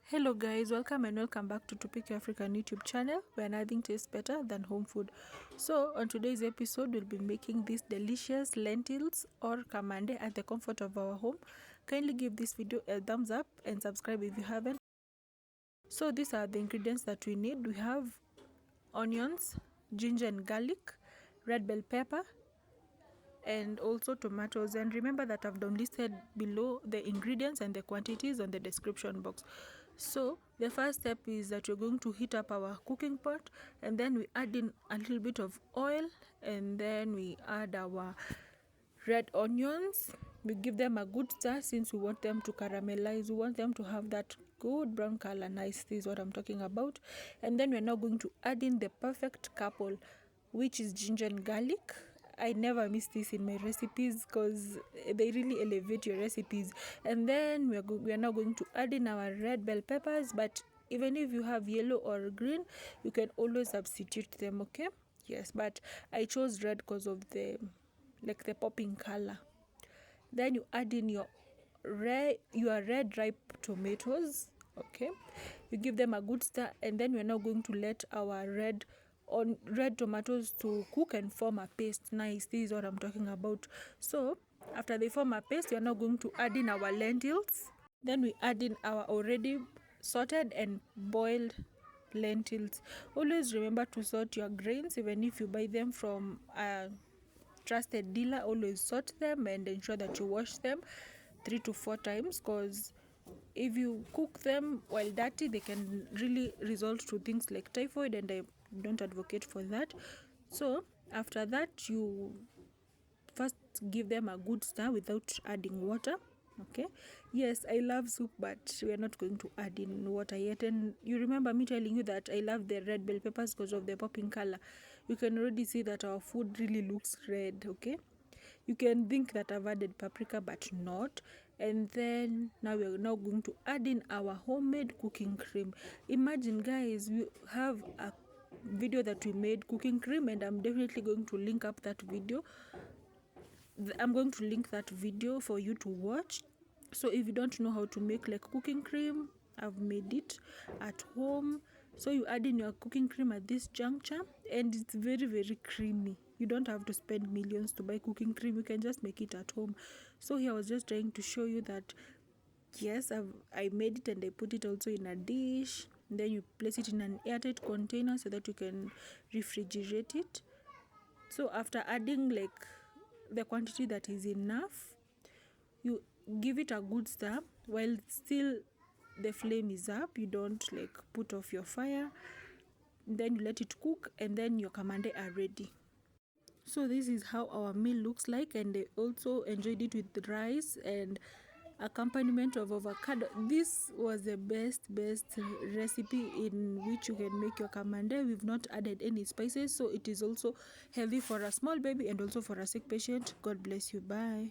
Hello guys, welcome back to TupikeAfrikan YouTube channel where nothing tastes better than home food. So on today's episode we'll be making these delicious lentils or kamande at the comfort of our home. Kindly give this video a thumbs up and subscribe if you haven't. So these are the ingredients that we need. We have onions, ginger and garlic, red bell pepper, and also tomatoes. And remember that I've done listed below the ingredients and the quantities on the description box. So the first step is that we're going to heat up our cooking pot, and then we add in a little bit of oil, and then we add our red onions. We give them a good stir since we want them to caramelize. We want them to have that good brown color. Nice, this is what I'm talking about. And then we're now going to add in the perfect couple, which is ginger and garlic. I never miss this in my recipes because they really elevate your recipes. And then we are now going to add in our red bell peppers, but even if you have yellow or green, you can always substitute them, okay? Yes, but I chose red because of the popping color. Then you add in your red ripe tomatoes, okay? You give them a good stir, and then we're now going to let our red tomatoes to cook and form a paste. Nice, this is what I'm talking about. So after they form a paste, we are now going to add in our lentils. Then we add in our already sorted and boiled lentils. Always remember to sort your grains, even if you buy them from a trusted dealer. Always sort them and ensure that you wash them 3 to 4 times, because if you cook them while dirty, they can really result to things like typhoid, and I don't advocate for that. So after that, you first give them a good stir without adding water, okay? Yes, I love soup, but we are not going to add in water yet. And you remember me telling you that I love the red bell peppers because of the popping color. You can already see that our food really looks red, okay? You can think that I've added paprika, but not. And then now we're now going to add in our homemade cooking cream. Imagine guys, we have a video that we made cooking cream, and I'm definitely going to link up that video. I'm going to link that video for you to watch. So if you don't know how to make like cooking cream, I've made it at home. So you add in your cooking cream at this juncture, and it's very creamy. You don't have to spend millions to buy cooking cream. You can just make it at home. So here I was just trying to show you that yes, I made it, and I put it also in a dish. And then you place it in an airtight container so that you can refrigerate it. So after adding like the quantity that is enough, you give it a good stir while still the flame is up. You don't like put off your fire. Then you let it cook, and then your kamande are ready. So this is how our meal looks like, and I also enjoyed it with rice and accompaniment of avocado. This was the best recipe in which you can make your kamande. We've not added any spices, so it is also healthy for a small baby and also for a sick patient. God bless you. Bye.